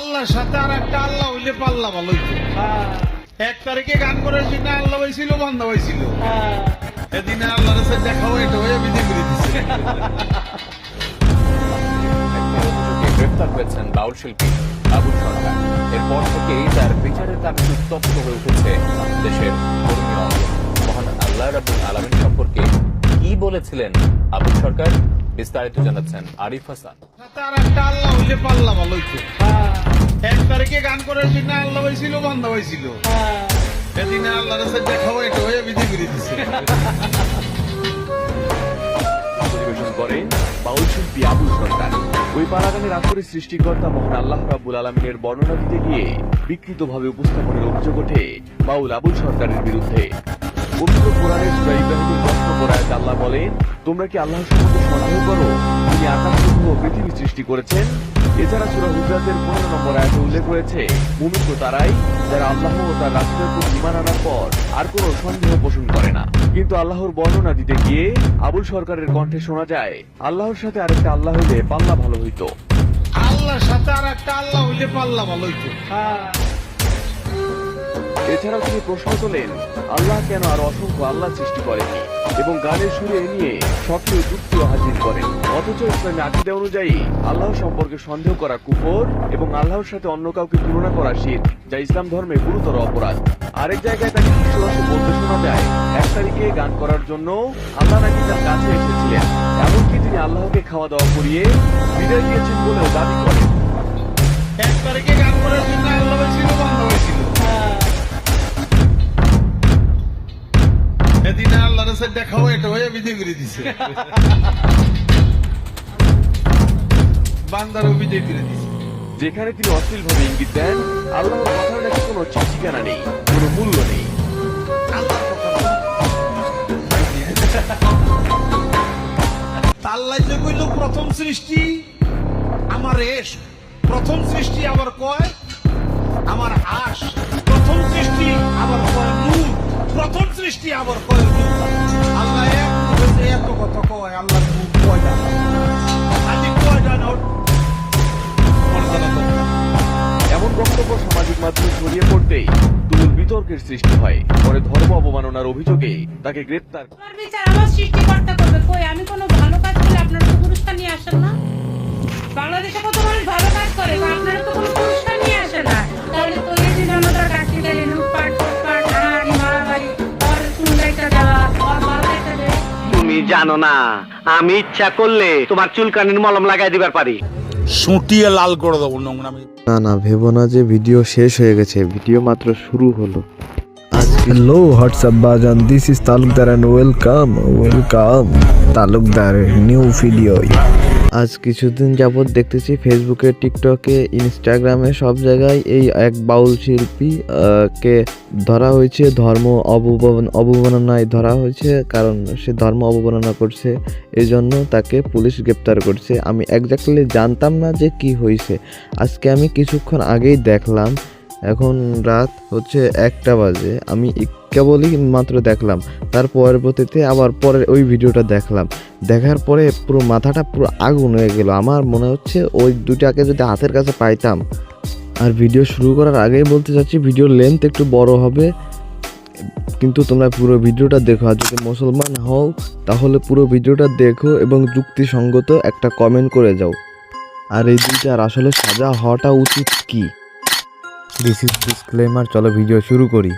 আল্লাহর সাথে আর একটা আল্লাহ হইলে পাল্লা ভালো হইতো। 1 তারিখে গান করেছি না, আল্লাহ হয়েছিল বন্ধ হয়েছিল। এদিনে আল্লাহর সাথে দেখা হয়ে এটা হয়ে বিধি করে দিচ্ছে। গ্রেফতার হয়েছেন বাউল শিল্পী আবুল সরকার। এরপর থেকেই তার বিচারের দাবি উত্তপ্ত হয়ে উঠেছে দেশের ধর্মীয় অঙ্গন। মহান আল্লাহ রাব্বুল আলামিন সম্পর্কে কি বলেছিলেন আবুল সরকার, বিস্তারিত জানাচ্ছেন আরিফ হাসান। সাথে আর একটা আল্লাহ হইলে পাল্লা ভালো হইতো। 1 তারিখে গান করেছি না, আল্লাহ হয়েছিল বন্ধ হয়েছিল। এদিনে আল্লাহর সাথে দেখা হয়ে এটা হয়ে বিধি করে দিচ্ছে। পরিবেশন করেন বাউল শিল্পী আবুল সরকার। ওই পাড়াগানের আসরের সৃষ্টিকর্তা মহান আল্লাহ রাব্বুল আলামিনের বর্ণনা দিতে গিয়ে বিকৃতভাবে উপস্থাপনের অভিযোগ ওঠে বাউল আবুল সরকারের বিরুদ্ধে। পবিত্র কোরআনের সূরা ইব্রাহিমের 10 নম্বর আয়াতে আল্লাহ বলেন, তোমরা কি আল্লাহর সম্পর্কে সন্দেহ করো? তিনি আকাশ ও পৃথিবী সৃষ্টি করেছেন। এছাড়া সূরা হুজরাতের 15 নম্বর আয়াতে উল্লেখ রয়েছে, মুমিন তো তারাই যারা আল্লাহ ও তার রাসূলের প্রতি ঈমান আনার পর আর কোনো সন্দেহ পোষণ করে না। কিন্তু আল্লাহর বর্ণনা দিতে গিয়ে আবুল সরকারের কণ্ঠে শোনা যায়, আল্লাহর সাথে আরেকটা আল্লাহ হইলে পাল্লা ভালো হইতো। আল্লাহর সাথে আর একটা আল্লাহ হইলে পাল্লা ভালো হইতো। এছাড়াও তিনি প্রশ্ন তোলেন, আল্লাহ কেন আর অসংখ্য আল্লাহ সৃষ্টি করেনি এবং গানের সুরে এ নিয়ে সক্রিয় যুক্তিও হাজির করেন। অথচ ইসলামী আকীদা অনুযায়ী আল্লাহ সম্পর্কে সন্দেহ করা কুফর এবং আল্লাহর সাথে অন্য কাউকে তুলনা করা শিরক, যা ইসলাম ধর্মে গুরুতর অপরাধ। আরেক জায়গায় তাকে হাস্যরসে বলতে শোনা যায়, 1 তারিখে গান করার জন্য আল্লাহ নাকি তার কাছে এসেছিলেন, এমনকি তিনি আল্লাহকে খাওয়া দাওয়া করিয়ে বিদায় দিয়েছেন বলেও দাবি করেন। 1 তারিখে গান করেছি না, আল্লাহ হয়েছিল বন্ধ হয়েছিল। এদিনে আল্লাহর সাথে দেখা হয়ে এটা হয়ে বিধি করে দিচ্ছে। বান্দারও বিধি করে দিচ্ছে। যেখানে তিনি অশ্লীলভাবে ইঙ্গিত দেন, আল্লাহর কথার নাকি কোনো ঠিক ঠিকানা নেই, কোনো মূল্য নেই। আল্লাহর কথা আল্লাহ যে কইল প্রথম সৃষ্টি আমার এশ, প্রথম সৃষ্টি আবার কয় আমার আশ, প্রথম সৃষ্টি আবার কয় নূর, প্রথম সৃষ্টি আবার কয় নূর। আল্লাহ এক মুখে এত কথা কয়, আল্লাহর মুখ কয়টা? আদি কয়টা নোট? এমন বক্তব্য সামাজিক মাধ্যমে ছড়িয়ে পড়তেই তুমুল বিতর্কের সৃষ্টি হয়। পরে ধর্ম অবমাননার অভিযোগে তাকে গ্রেপ্তার। আমার বিচার আমার সৃষ্টিকর্তা করবে। কই আমি কোনো ভালো কাজ করলে আপনারা তো পুরস্কার নিয়ে আসেন না? বাংলাদেশে কত মানুষ ভালো কাজ করে, আপনারা তো কোনো পুরস্কার নিয়ে আসেন না। তাহলে তো এই যে জনতার ডাক্তারি লুটপাট টুটপাট হানাহানি মারামারি আর চুলকাইটা দেওয়া আর মারামারিটা দেওয়া। তুমি জানো না, আমি ইচ্ছা করলে তোমার চুলকানির মলম লাগাই দিবার পারি। সুটিয়ে লাল করে দেবো নোংরামি। না ভেবো না যে ভিডিও শেষ হয়ে গেছে, ভিডিও মাত্র শুরু হলো। Hello, what's up, Bajan? This is Talukdar and welcome, Talukdar new video. আজ কিছুদিন যাবৎ দেখতেছি ফেসবুকে, টিকটকে, ইনস্টাগ্রামে সব জায়গায় এই এক বাউল শিল্পী কে ধরা হয়েছে, ধর্ম অবমাননায় ধরা হয়েছে। কারণ সে ধর্ম অবমাননা করছে, এই জন্য তাকে পুলিশ গ্রেপ্তার করছে। আমি একজাক্টলি জানতাম না যে কি হয়েছে। আজকে আমি কিছুক্ষণ আগেই দেখলাম, এখন রাত হচ্ছে 1টা বাজে। আমি কেবলই মাত্র দেখলাম, তার পরবর্তীতে আবার পরে ওই ভিডিওটা দেখলাম। দেখার পরে পুরো মাথাটা পুরো আগুন হয়ে গেল। আমার মনে হচ্ছে ওই দুটাকে যদি হাতের কাছে পাইতাম। আর ভিডিও শুরু করার আগেই বলতে চাচ্ছি, ভিডিওর লেন্থ একটু বড় হবে, কিন্তু তোমরা পুরো ভিডিওটা দেখো। আর যদি মুসলমান হও তাহলে পুরো ভিডিওটা দেখো এবং যুক্তিসঙ্গত একটা কমেন্ট করে যাও। আর এই দুইটার আসলে সাজা হওয়াটা উচিত কি? This is disclaimer. চলো ভিডিও শুরু করি।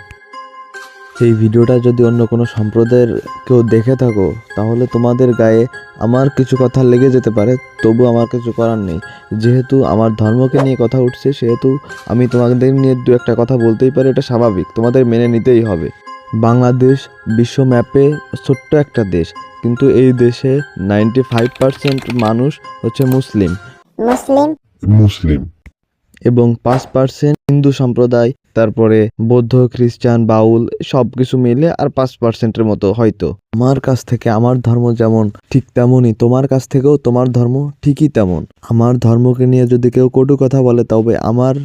এই ভিডিওটা যদি অন্য কোনো সম্প্রদায়ের কেউ দেখে থাকো তাহলে তোমাদের গায়ে আমার কিছু কথা লেগে যেতে পারে, তবু আমার কিছু করার নেই। যেহেতু আমার ধর্মকে নিয়ে কথা উঠছে, সেহেতু আমি তোমাদের নিয়ে দু একটা কথা বলতেই পারি, এটা স্বাভাবিক, তোমাদের মেনে নিতেই হবে। বাংলাদেশ বিশ্ব ম্যাপে ছোট্ট একটা দেশ, কিন্তু এই দেশে 95% মানুষ হচ্ছে মুসলিম এবং 5% হিন্দু সম্প্রদায়, তারপরে বৌদ্ধ, খ্রিস্টান, বাউল সব কিছু মিলে আর 5%-এর মতো হয়তো। আমার কাছ থেকে আমার ধর্ম যেমন ঠিক তেমনই তোমার কাছ থেকেও তোমার ধর্ম ঠিকই তেমন। আমার ধর্মকে নিয়ে যদি কেউ কটু কথা বলে তবে আমার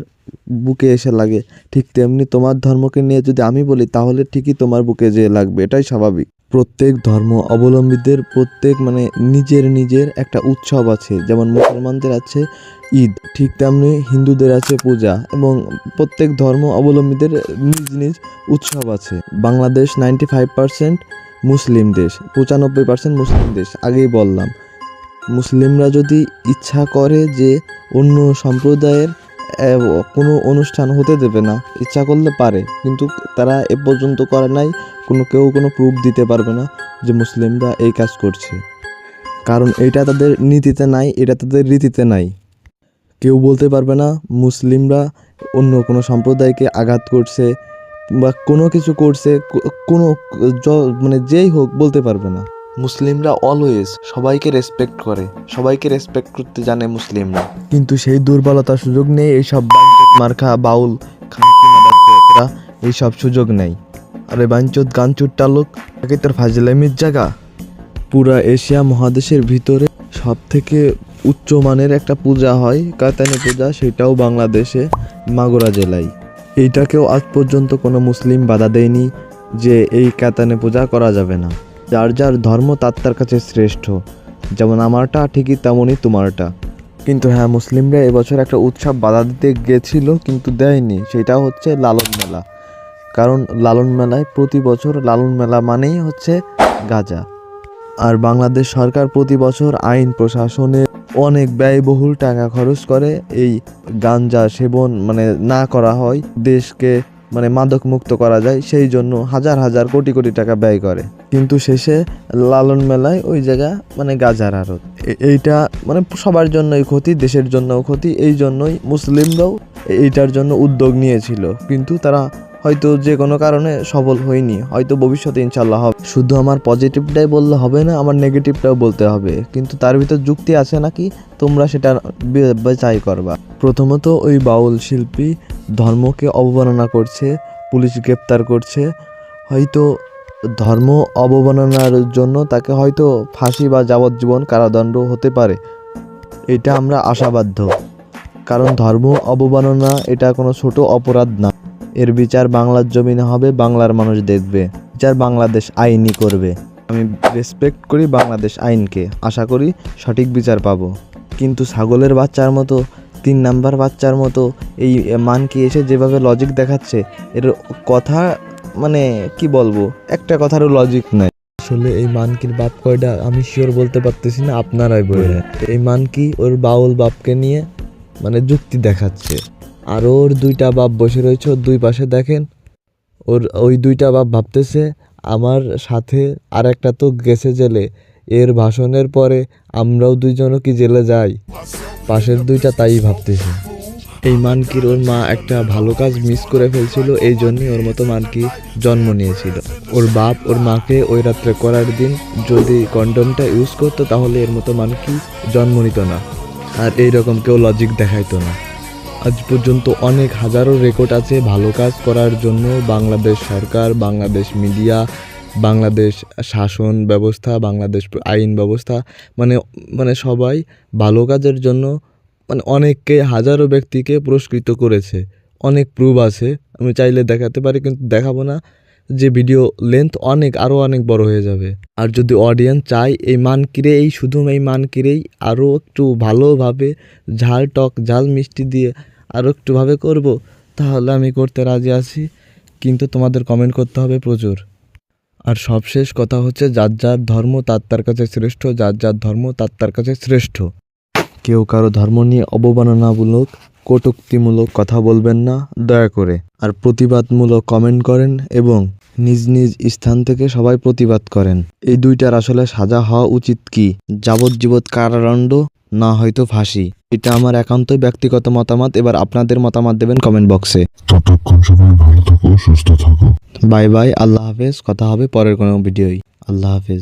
বুকে এসে লাগে, ঠিক তেমনি তোমার ধর্মকে নিয়ে যদি আমি বলি তাহলে ঠিকই তোমার বুকে যেয়ে লাগবে, এটাই স্বাভাবিক। প্রত্যেক ধর্ম অবলম্বীদের মানে নিজের নিজের একটা উৎসব আছে। যেমন মুসলমানদের আছে ঈদ, ঠিক তেমনি হিন্দুদের আছে পূজা, এবং প্রত্যেক ধর্ম অবলম্বীদের নিজ নিজ উৎসব আছে। বাংলাদেশ 95% মুসলিম দেশ, 95% মুসলিম দেশ। আগেই বললাম, মুসলিমরা যদি ইচ্ছা করে যে অন্য সম্প্রদায়ের কোনো অনুষ্ঠান হতে দেবে না, ইচ্ছা করলে পারে, কিন্তু তারা এ পর্যন্ত করে নাই। কেউ কোনো প্রুফ দিতে পারবে না যে মুসলিমরা এই কাজ করছে, কারণ এটা তাদের নীতিতে নাই, এটা তাদের রীতিতে নাই। কেউ বলতে পারবে না মুসলিমরা অন্য কোনো সম্প্রদায়কে আঘাত করছে বা কোনো কিছু করছে, কোনো মানে যেই হোক বলতে পারবে না। মুসলিমরা অলওয়েজ সবাইকে রেসপেক্ট করে, সবাইকে রেসপেক্ট করতে জানে মুসলিমরা। কিন্তু সেই দুর্বলতার সুযোগ নেই এইসব মার্কা বাউল খানকিনা এইসব সুযোগ নেই। আরে বাঞ্চোদ গানচুর টালুক, একে তোর ফাজলামির জায়গা। পুরা এশিয়া মহাদেশের ভিতরে সব থেকে উচ্চমানের একটা পূজা হয়, কাতানি পূজা, সেটাও বাংলাদেশে মাগুরা জেলায়। এইটাকেও আজ পর্যন্ত কোনো মুসলিম বাধা দেয়নি যে এই কাতানি পূজা করা যাবে না। যার যার ধর্ম তার কাছে শ্রেষ্ঠ, যেমন আমারটা ঠিকই তেমনই তোমারটা। কিন্তু হ্যাঁ, মুসলিমরা এবছর একটা উৎসব বাধা দিতে গেছিল, কিন্তু দেয়নি। সেটা হচ্ছে লালন মেলা। কারণ লালন মেলায় প্রতি বছর, লালন মেলা মানেই হচ্ছে গাঁজা। আর বাংলাদেশ সরকার প্রতি বছর আইন প্রশাসনে অনেক ব্যয়বহুল টাকা খরচ করে এই গাঁজা সেবন মানে না করা হয়, দেশকে মানে মাদক মুক্ত করা যায়, সেই জন্য হাজার হাজার কোটি কোটি টাকা ব্যয় করে। কিন্তু শেষে লালন মেলায় ওই জায়গা মানে গাঁজার আড়ত। এইটা মানে সবার জন্যই ক্ষতি, দেশের জন্যও ক্ষতি। এই জন্যই মুসলিমরাও এইটার জন্য উদ্যোগ নিয়েছিল, কিন্তু তারা হয়তো যে কোনো কারণে সফল হয়নি। হয়তো ভবিষ্যতে ইনশাল্লাহ হবে। শুধু আমার পজিটিভটাই বললে হবে না, আমার নেগেটিভটাও বলতে হবে। কিন্তু তার ভিতর যুক্তি আছে নাকি, তোমরা সেটা যাচাই করবা। প্রথমত, ওই বাউল শিল্পী ধর্মকে অবমাননা করছে, পুলিশ গ্রেপ্তার করছে। হয়তো ধর্ম অবমাননার জন্য তাকে হয়তো ফাঁসি বা যাবজ্জীবন কারাদণ্ড হতে পারে, এটা আমরা আশাবাধ্য। কারণ ধর্ম অবমাননা এটা কোনো ছোট অপরাধ না। এর বিচার বাংলার জমিনে হবে, বাংলার মানুষ দেখবে, বিচার বাংলাদেশ আইনই করবে। আমি রেসপেক্ট করি বাংলাদেশ আইনকে, আশা করি সঠিক বিচার পাবো। কিন্তু ছাগলের বাচ্চার মতো, 3 নাম্বার বাচ্চার মতো এই মানকি এসে যেভাবে লজিক দেখাচ্ছে, এর কথা মানে কি বলবো, একটা কথারও লজিক নাই। আসলে এই মানকির বাপ কয়টা আমি শিওর বলতে পারতেছি না, আপনারাই বললেন। এই মানকি ওর বাউল বাপকে নিয়ে মানে যুক্তি দেখাচ্ছে, আর ওর 2টা বাপ বসে রয়েছে ওর 2 পাশে। দেখেন, ওর ওই 2টা বাপ ভাবতেছে আমার সাথে আর একটা তো গেছে জেলে, এর ভাষণের পরে আমরাও 2জনও কি জেলে যাই। পাশের 2টা তাই ভাবতেছে। এই মানকির ওর মা একটা ভালো কাজ মিস করে ফেলছিল, এই জন্যই ওর মতো মানকি জন্ম নিয়েছিল। ওর বাপ ওর মাকে ওই রাত্রে করার দিন যদি কন্ডমটা ইউজ করতো, তাহলে এর মতো মানকি জন্ম নিত না, আর এইরকম কেউ লজিক দেখাইতো না। আজ পর্যন্ত অনেক হাজারো রেকর্ড আছে ভালো কাজ করার জন্য। বাংলাদেশ সরকার, বাংলাদেশ মিডিয়া, বাংলাদেশ শাসন ব্যবস্থা, বাংলাদেশ আইন ব্যবস্থা মানে সবাই ভালো কাজের জন্য মানে অনেককে, হাজারো ব্যক্তিকে পুরস্কৃত করেছে। অনেক প্রুফ আছে, আমি চাইলে দেখাতে পারি, কিন্তু দেখাবো না, যে ভিডিও লেন্থ আরও অনেক বড় হয়ে যাবে। আর যদি অডিয়েন্স চাই এই মানকিরে, এই শুধু এই মানকিরেই আরও একটু ভালোভাবে ঝাল টক ঝাল মিষ্টি দিয়ে আরও একটুভাবে করব, তাহলে আমি করতে রাজি আছি। কিন্তু তোমাদের কমেন্ট করতে হবে প্রচুর। আর সবশেষ কথা হচ্ছে, যার যার ধর্ম তার কাছে শ্রেষ্ঠ, যার যার ধর্ম তার কাছে শ্রেষ্ঠ। কেউ কারো ধর্ম নিয়ে অবমাননামূলক, কটূক্তিমূলক কথা বলবেন না দয়া করে। আর প্রতিবাদমূলক কমেন্ট করেন এবং নিজ নিজ স্থান থেকে সবাই প্রতিবাদ করেন। এই 2টার আসলে সাজা হওয়া উচিত কি, যাবজ্জীবন কারাদণ্ড, না হয়তো ফাঁসি। এটা আমার একান্তই ব্যক্তিগত মতামত। এবার আপনাদের মতামত দেবেন কমেন্ট বক্সে। ততক্ষণ সবাই ভালো থাকো, সুস্থ থাকো। বাই বাই, আল্লাহ হাফেজ। কথা হবে পরের কোনো ভিডিওই। আল্লাহ হাফেজ।